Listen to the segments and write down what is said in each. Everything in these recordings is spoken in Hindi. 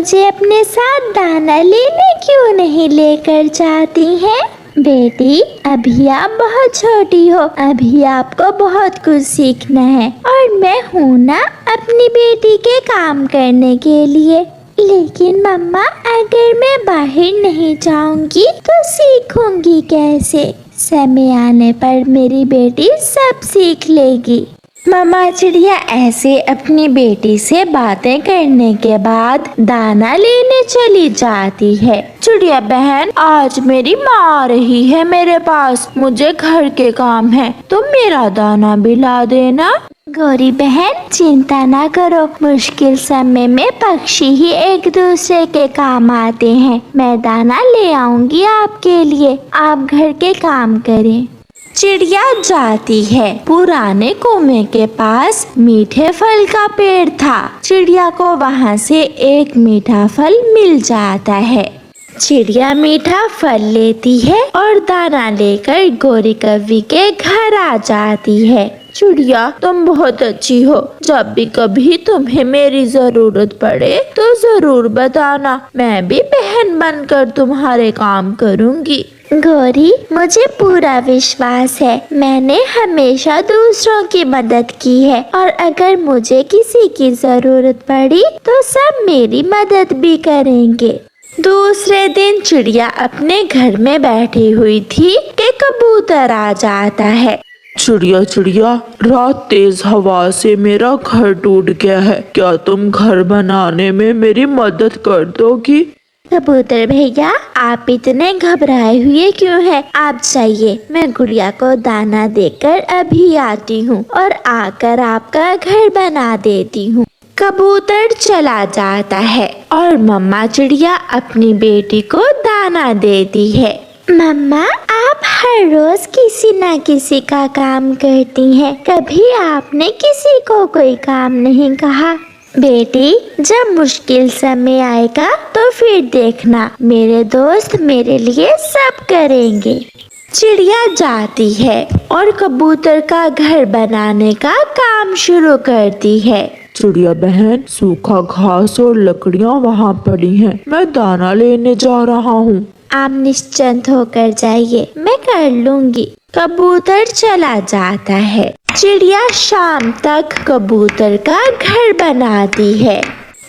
मुझे अपने साथ दाना लेने क्यों नहीं लेकर जाती हैं? बेटी, अभी आप बहुत छोटी हो, अभी आपको बहुत कुछ सीखना है और मैं हूँ ना अपनी बेटी के काम करने के लिए। लेकिन मम्मा, अगर मैं बाहर नहीं जाऊंगी तो सीखूंगी कैसे? समय आने पर मेरी बेटी सब सीख लेगी। मम्मा चिड़िया ऐसे अपनी बेटी से बातें करने के बाद दाना लेने चली जाती है। चिड़िया बहन, आज मेरी माँ आ रही है मेरे पास, मुझे घर के काम है, तुम मेरा दाना भी ला देना। गौरी बहन, चिंता ना करो, मुश्किल समय में पक्षी ही एक दूसरे के काम आते हैं। मैं दाना ले आऊंगी आपके लिए, आप घर के काम करें। चिड़िया जाती है। पुराने कुएं के पास मीठे फल का पेड़ था। चिड़िया को वहाँ से एक मीठा फल मिल जाता है। चिड़िया मीठा फल लेती है और दाना लेकर गौरी कौवी के घर आ जाती है। चिड़िया, तुम बहुत अच्छी हो, जब भी कभी तुम्हें मेरी जरूरत पड़े तो जरूर बताना, मैं भी बहन बनकर तुम्हारे काम करूँगी। गौरी, मुझे पूरा विश्वास है, मैंने हमेशा दूसरों की मदद की है और अगर मुझे किसी की जरूरत पड़ी तो सब मेरी मदद भी करेंगे। दूसरे दिन चिड़िया अपने घर में बैठी हुई थी कि कबूतर आ जाता है। चिड़िया चिड़िया, रात तेज हवा से मेरा घर टूट गया है, क्या तुम घर बनाने में मेरी मदद कर दोगी? कबूतर भैया, आप इतने घबराए हुए क्यों हैं? आप जाइए, मैं गुड़िया को दाना देकर अभी आती हूँ और आकर आपका घर बना देती हूँ। कबूतर चला जाता है और मम्मा चिड़िया अपनी बेटी को दाना देती है। मम्मा, आप हर रोज किसी न किसी का काम करती हैं, कभी आपने किसी को कोई काम नहीं कहा। बेटी, जब मुश्किल समय आएगा तो फिर देखना, मेरे दोस्त मेरे लिए सब करेंगे। चिड़िया जाती है और कबूतर का घर बनाने का काम शुरू करती है। चिड़िया बहन, सूखा घास और लकड़ियाँ वहाँ पड़ी हैं, मैं दाना लेने जा रहा हूँ। आप निश्चिंत होकर जाइए, मैं कर लूंगी। कबूतर चला जाता है। चिड़िया शाम तक कबूतर का घर बनाती है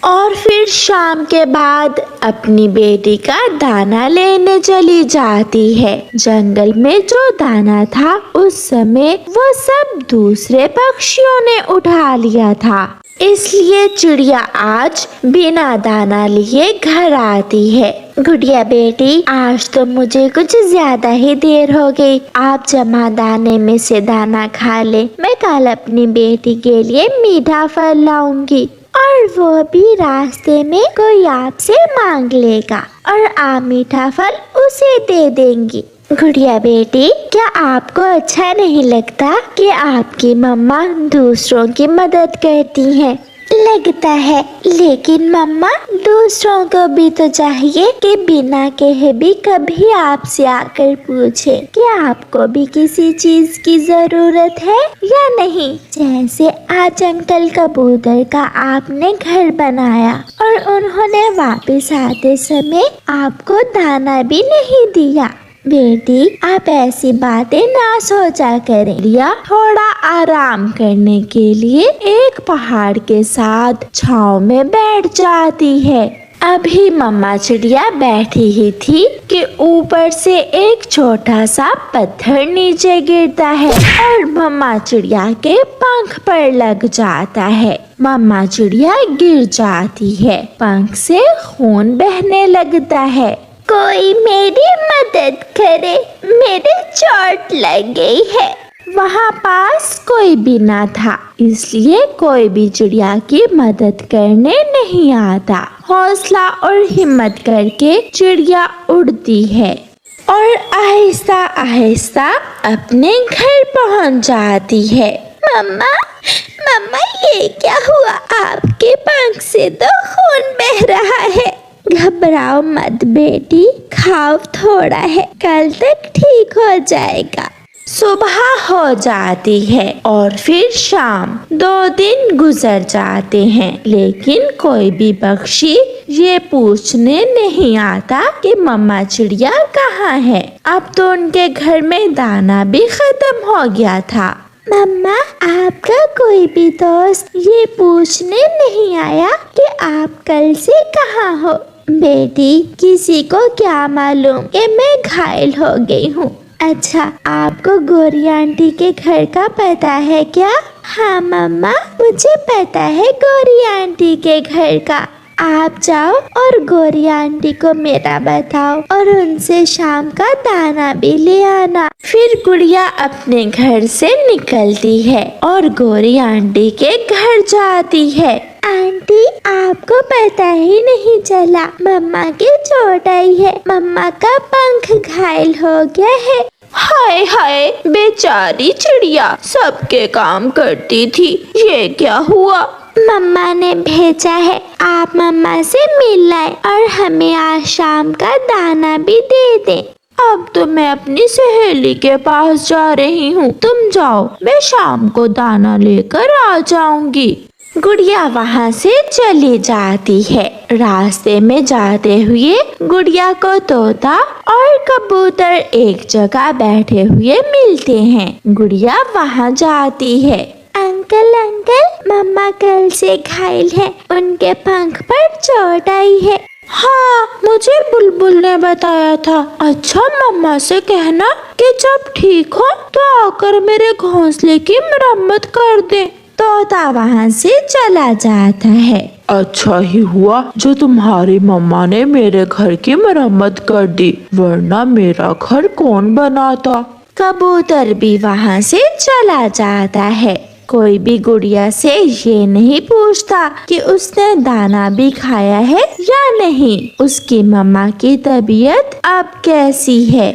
और फिर शाम के बाद अपनी बेटी का दाना लेने चली जाती है। जंगल में जो दाना था उस समय वो सब दूसरे पक्षियों ने उठा लिया था, इसलिए चिड़िया आज बिना दाना लिए घर आती है। गुड़िया बेटी, आज तो मुझे कुछ ज्यादा ही देर हो गई, आप जमा दाने में से दाना खा ले, मैं कल अपनी बेटी के लिए मीठा फल लाऊंगी और वो भी रास्ते में कोई आपसे मांग लेगा और आप मीठा फल उसे दे देंगी। गुड़िया बेटी, क्या आपको अच्छा नहीं लगता कि आपकी मम्मा दूसरों की मदद करती हैं? लगता है, लेकिन मम्मा दूसरों को भी तो चाहिए कि बिना कहे भी कभी आपसे आकर पूछे कि आपको भी किसी चीज की जरूरत है या नहीं। जैसे आज अंकल कबूतर का आपने घर बनाया और उन्होंने वापस आते समय आपको दाना भी नहीं दिया। बेटी, आप ऐसी बातें ना सोचा करें। रिया थोड़ा आराम करने के लिए एक पहाड़ के साथ छांव में बैठ जाती है। अभी मम्मा चिड़िया बैठी ही थी कि ऊपर से एक छोटा सा पत्थर नीचे गिरता है और मम्मा चिड़िया के पंख पर लग जाता है। मम्मा चिड़िया गिर जाती है, पंख से खून बहने लगता है। कोई मेरी मदद करे, मेरे चोट लग गई है। वहाँ पास कोई भी ना था, इसलिए कोई भी चिड़िया की मदद करने नहीं आता। हौसला और हिम्मत करके चिड़िया उड़ती है और आहिस्ता आहिस्ता अपने घर पहुँच जाती है। मम्मा, मम्मा, ये क्या हुआ? आपके पंख से तो खून बह रहा है। घबराओ मत बेटी, घाव थोड़ा है, कल तक ठीक हो जाएगा। सुबह हो जाती है और फिर शाम। 2 दिन गुजर जाते हैं, लेकिन कोई भी पक्षी ये पूछने नहीं आता कि मम्मा चिड़िया कहाँ है। अब तो उनके घर में दाना भी खत्म हो गया था। मम्मा, आपका कोई भी दोस्त ये पूछने नहीं आया कि आप कल से कहाँ हो? बेटी, किसी को क्या मालूम कि मैं घायल हो गई हूँ। अच्छा, आपको गौरी आंटी के घर का पता है क्या? हाँ मम्मा, मुझे पता है गौरी आंटी के घर का। आप जाओ और गौरी आंटी को मेरा बताओ और उनसे शाम का दाना भी ले आना। फिर गुड़िया अपने घर से निकलती है और गौरी आंटी के घर जाती है। आंटी, आपको पता ही नहीं चला, मम्मा की चोट आई है। मम्मा का पंख घायल हो गया है। हाय हाय, बेचारी चिड़िया सबके काम करती थी, ये क्या हुआ? मम्मा ने भेजा है, आप मम्मा से मिल आए और हमें आज शाम का दाना भी दे दें। अब तो मैं अपनी सहेली के पास जा रही हूँ, तुम जाओ, मैं शाम को दाना लेकर आ जाऊंगी। गुड़िया वहाँ से चली जाती है। रास्ते में जाते हुए गुड़िया को तोता और कबूतर एक जगह बैठे हुए मिलते हैं। गुड़िया वहाँ जाती है। अंकल अंकल, मम्मा कल से घायल है, उनके पंख पर चोट आई है। हाँ, मुझे बुलबुल ने बताया था। अच्छा, मम्मा से कहना कि जब ठीक हो तो आकर मेरे घोंसले की मरम्मत कर दे। तोता वहाँ से चला जाता है। अच्छा ही हुआ जो तुम्हारी मम्मा ने मेरे घर की मरम्मत कर दी, वरना मेरा घर कौन बनाता। कबूतर भी वहाँ से चला जाता है। कोई भी गुड़िया से ये नहीं पूछता कि उसने दाना भी खाया है या नहीं। उसकी मम्मा की तबीयत अब कैसी है।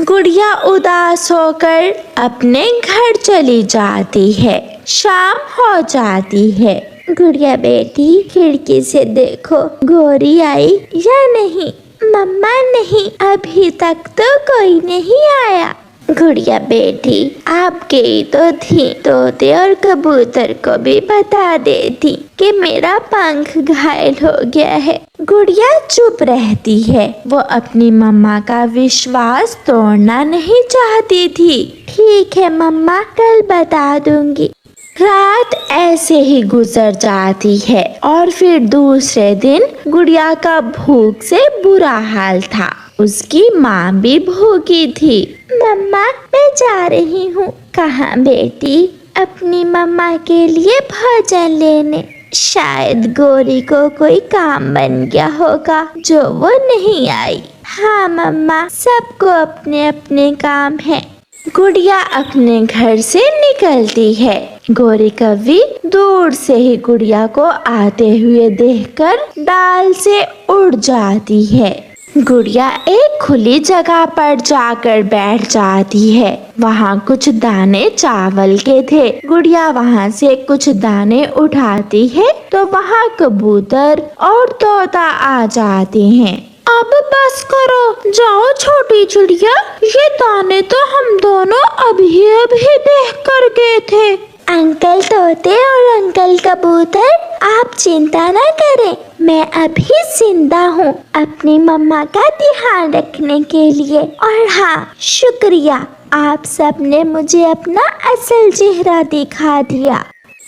गुड़िया उदास होकर अपने घर चली जाती है। शाम हो जाती है। गुड़िया बेटी, खिड़की से देखो, गौरी आई या नहीं? मम्मा नहीं, अभी तक तो कोई नहीं आया। गुड़िया बेटी, आप गई तो थी, तोते और कबूतर को भी बता देती कि मेरा पंख घायल हो गया है। गुड़िया चुप रहती है। वो अपनी मम्मा का विश्वास तोड़ना नहीं चाहती थी। ठीक है मम्मा, कल बता दूंगी। रात ऐसे ही गुजर जाती है और फिर दूसरे दिन गुड़िया का भूख से बुरा हाल था। उसकी माँ भी भूखी थी। मम्मा, मैं जा रही हूँ। कहाँ बेटी? अपनी मम्मा के लिए भोजन लेने। शायद गौरी को कोई काम बन गया होगा जो वो नहीं आई। हाँ मम्मा, सबको अपने अपने काम है। गुड़िया अपने घर से निकलती है। गौरी कव्वी दूर से ही गुड़िया को आते हुए देखकर डाल से उड़ जाती है। गुड़िया एक खुली जगह पर जाकर बैठ जाती है। वहाँ कुछ दाने चावल के थे। गुड़िया वहाँ से कुछ दाने उठाती है तो वहाँ कबूतर और तोता आ जाते हैं। अब बस करो, जाओ छोटी चिड़िया, ये दाने तो हम दोनों अभी देख कर गए थे। अंकल तोते और अंकल कबूतर, आप चिंता न करें, मैं अभी जिंदा हूँ अपनी मम्मा का ध्यान रखने के लिए। और हाँ, शुक्रिया, आप सबने मुझे अपना असल चेहरा दिखा दिया।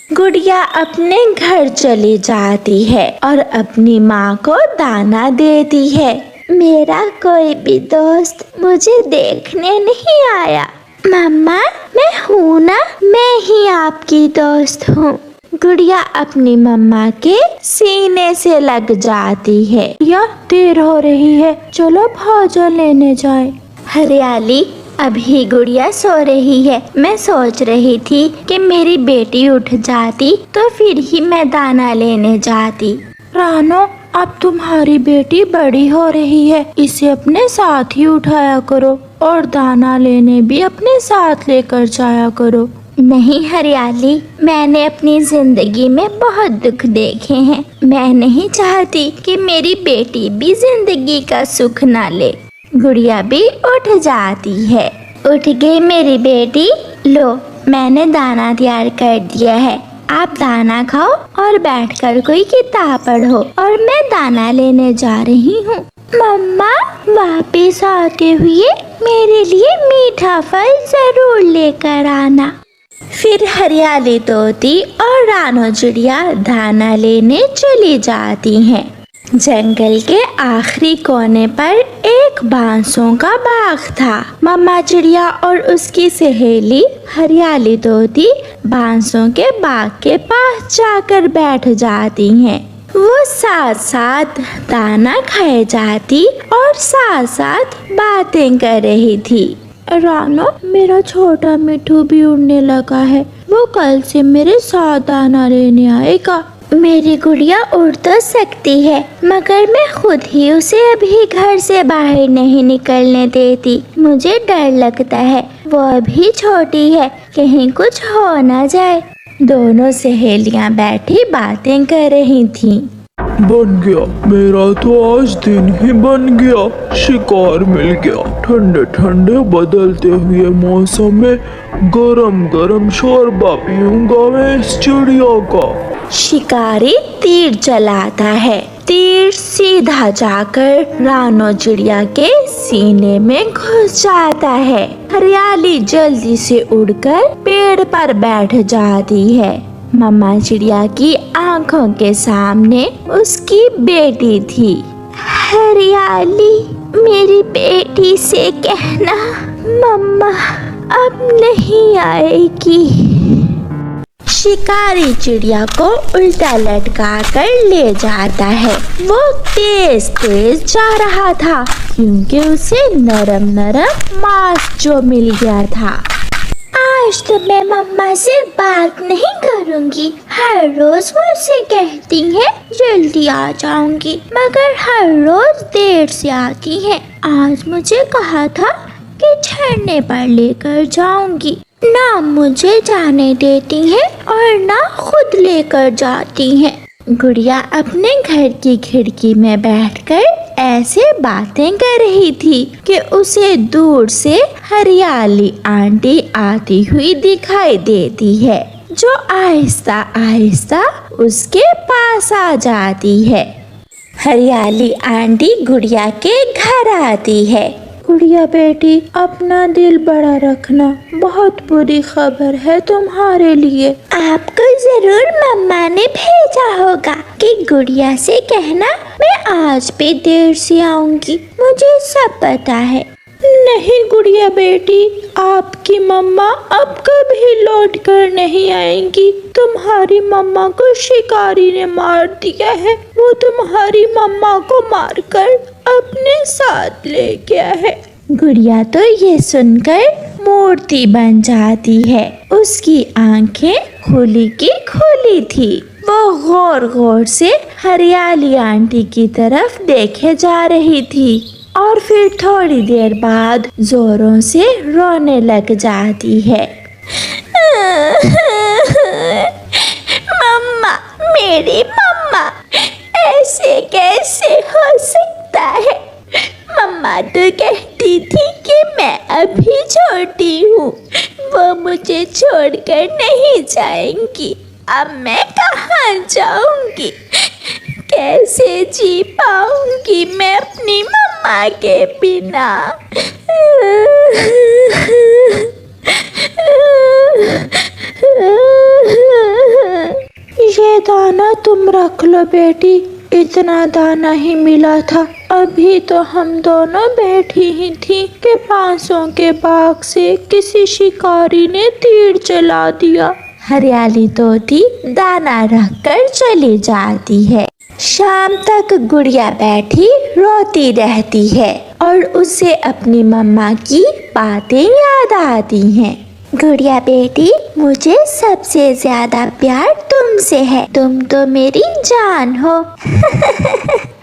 गुड़िया अपने घर चली जाती है और अपनी माँ को दाना देती है। मेरा कोई भी दोस्त मुझे देखने नहीं आया। मम्मा, मैं हूँ ना, मैं ही आपकी दोस्त हूँ। गुड़िया अपनी मम्मा के सीने से लग जाती है। या देर हो रही है, चलो भोजन लेने जाए। हरियाली, अभी गुड़िया सो रही है। मैं सोच रही थी कि मेरी बेटी उठ जाती तो फिर ही मैं दाना लेने जाती। रानो, अब तुम्हारी बेटी बड़ी हो रही है, इसे अपने साथ ही उठाया करो और दाना लेने भी अपने साथ लेकर जाया करो। नहीं हरियाली, मैंने अपनी जिंदगी में बहुत दुख देखे हैं। मैं नहीं चाहती कि मेरी बेटी भी जिंदगी का सुख ना ले। गुड़िया भी उठ जाती है। उठ गई मेरी बेटी। लो, मैंने दाना तैयार कर दिया है। आप दाना खाओ और बैठकर कोई किताब पढ़ो और मैं दाना लेने जा रही हूँ। मम्मा, वापस आते हुए मेरे लिए मीठा फल जरूर लेकर आना। फिर हरियाली तोती और रानो चिड़िया दाना लेने चली जाती हैं। जंगल के आखिरी कोने पर एक बांसों का बाग था। मम्मा चिड़िया और उसकी सहेली हरियाली तोती बांसों के बाग के पास जाकर बैठ जाती हैं। वो साथ साथ दाना खाए जाती और साथ साथ बातें कर रही थी। रानो, मेरा छोटा मिठू भी उड़ने लगा है। वो कल से मेरे साथ दाना लेने आएगा। मेरी गुड़िया उड़ तो सकती है, मगर मैं खुद ही उसे अभी घर से बाहर नहीं निकलने देती। मुझे डर लगता है, वो अभी छोटी है, कहीं कुछ हो न जाए। दोनों सहेलियां बैठी बातें कर रही थीं। बन गया, मेरा तो आज दिन ही बन गया। शिकार मिल गया। ठंडे ठंडे बदलते हुए मौसम में गरम गरम शोरबा पीऊंगा मैं इस चिड़िया का। शिकारी तीर चलाता है। तीर सीधा जाकर रानो चिड़िया के सीने में घुस जाता है। हरियाली जल्दी से उड़कर पेड़ पर बैठ जाती है। मम्मा चिड़िया की आंखों के सामने उसकी बेटी थी। हरियाली, मेरी बेटी से कहना मम्मा अब नहीं आएगी। शिकारी चिड़िया को उल्टा लटका कर ले जाता है। वो तेज तेज जा रहा था क्योंकि उसे नरम नरम मांस जो मिल गया था। आज तो मैं मम्मा से बात नहीं करूंगी। हर रोज मुझसे कहती है जल्दी आ जाऊंगी, मगर हर रोज देर से आती है। आज मुझे कहा था कि झरने पर लेकर जाऊंगी, ना मुझे जाने देती है और ना खुद लेकर जाती है। गुड़िया अपने घर की खिड़की में बैठकर ऐसे बातें कर रही थी कि उसे दूर से हरियाली आंटी आती हुई दिखाई देती है, जो आहिस्ता आहिस्ता उसके पास आ जाती है। हरियाली आंटी गुड़िया के घर आती है। गुड़िया बेटी, अपना दिल बड़ा रखना, बहुत बुरी खबर है तुम्हारे लिए। आपको जरूर मम्मा ने भेजा होगा कि गुड़िया से कहना मैं आज भी देर से आऊंगी, मुझे सब पता है। नहीं गुड़िया बेटी, आपकी मम्मा अब कभी लौट कर नहीं आएंगी। तुम्हारी मम्मा को शिकारी ने मार दिया है। वो तुम्हारी मम्मा को मारकर अपने साथ ले गया है। गुड़िया तो ये सुनकर मूर्ति बन जाती है। उसकी आंखें खुली की खुली थी। वो गौर गौर से हरियाली आंटी की तरफ देखे जा रही थी और फिर थोड़ी देर बाद जोरों से रोने लग जाती है। मम्मा, मेरी मम्मा, ऐसे कैसे हो सकता है? मम्मा तो कहती थी कि मैं अभी छोटी हूँ, वो मुझे छोड़कर नहीं जाएंगी। अब मैं कहाँ जाऊंगी? कैसे जी पाऊंगी मैं अपनी मम्मा के बिना? ये दाना तुम रख लो बेटी, इतना दाना ही मिला था। अभी तो हम दोनों बैठी ही थी कि बांसों के बाग से किसी शिकारी ने तीर चला दिया। हरियाली तोती दाना रखकर चली जाती है। शाम तक गुड़िया बैठी रोती रहती है और उसे अपनी मम्मा की बातें याद आती हैं। गुड़िया बेटी, मुझे सबसे ज्यादा प्यार तुमसे है। तुम तो मेरी जान हो।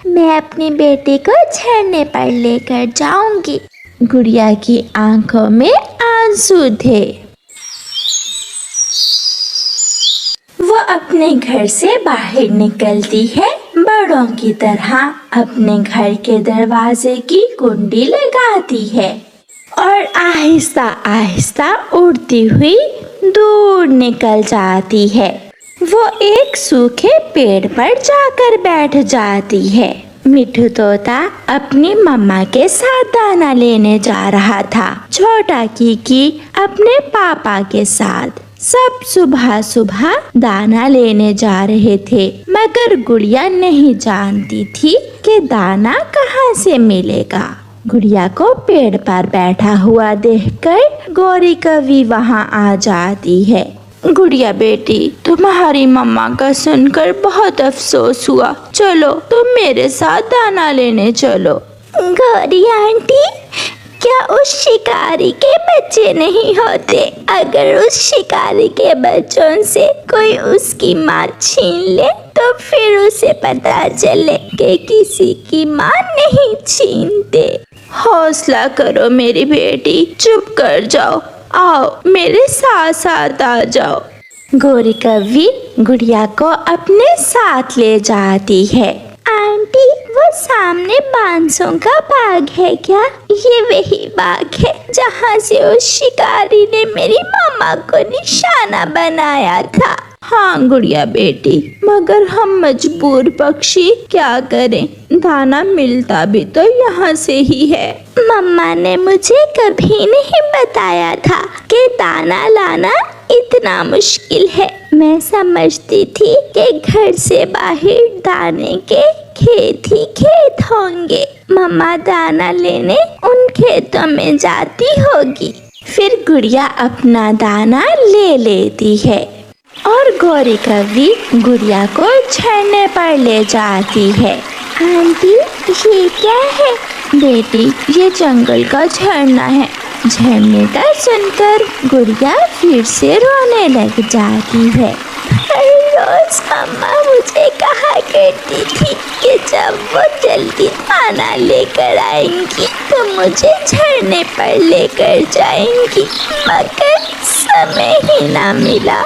मैं अपनी बेटी को झरने पर लेकर जाऊंगी। गुड़िया की आंखों में आंसू थे। वो अपने घर से बाहर निकलती है, बड़ों की तरह अपने घर के दरवाजे की कुंडी लगाती है और आहिस्ता आहिस्ता उड़ती हुई दूर निकल जाती है। वो एक सूखे पेड़ पर जाकर बैठ जाती है। मिठू तोता अपनी मम्मा के साथ दाना लेने जा रहा था। छोटा कीकी अपने पापा के साथ। सब सुबह सुबह दाना लेने जा रहे थे, मगर गुड़िया नहीं जानती थी कि दाना कहाँ से मिलेगा। गुड़िया को पेड़ पर बैठा हुआ देखकर गौरी कवि वहाँ आ जाती है। गुड़िया बेटी, तुम्हारी मम्मा का सुनकर बहुत अफसोस हुआ। चलो तुम मेरे साथ दाना लेने चलो। गौरी आंटी, क्या उस शिकारी के बच्चे नहीं होते? अगर उस शिकारी के बच्चों से कोई उसकी माँ छीन ले तो फिर उसे पता चले कि किसी की माँ नहीं छीनते। हौसला करो मेरी बेटी, चुप कर जाओ। आओ मेरे साथ साथ आ जाओ। गौरी कवि गुड़िया को अपने साथ ले जाती है। आंटी, वो सामने बांसों का बाग है क्या? ये वही बाग है जहाँ से उस शिकारी ने मेरी मामा को निशाना बनाया था। हाँ गुड़िया बेटी, मगर हम मजबूर पक्षी क्या करें, दाना मिलता भी तो यहाँ से ही है। मम्मा ने मुझे कभी नहीं बताया था कि दाना लाना इतना मुश्किल है। मैं समझती थी कि घर से बाहर दाने के खेत ही खेत होंगे। मम्मा दाना लेने उन खेतों में जाती होगी। फिर गुड़िया अपना दाना ले लेती है और गौरी कवि गुड़िया को झरने पर ले जाती है। आंटी, ये क्या है? बेटी, ये जंगल का झरना है। झरने का सुनकर गुड़िया फिर से रोने लग जाती है। हर रोज मम्मा मुझे कहा करती थी कि जब वो जल्दी खाना लेकर आएंगी तो मुझे झरने पर लेकर जाएंगी, मगर समय ही ना मिला।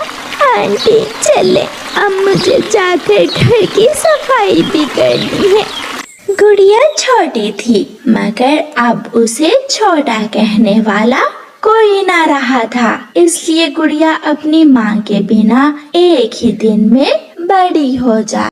आंटी चले, अब मुझे जाकर घर की सफाई भी करनी है। गुड़िया छोटी थी, मगर अब उसे छोटा कहने वाला कोई ना रहा था। इसलिए गुड़िया अपनी माँ के बिना एक ही दिन में बड़ी हो जा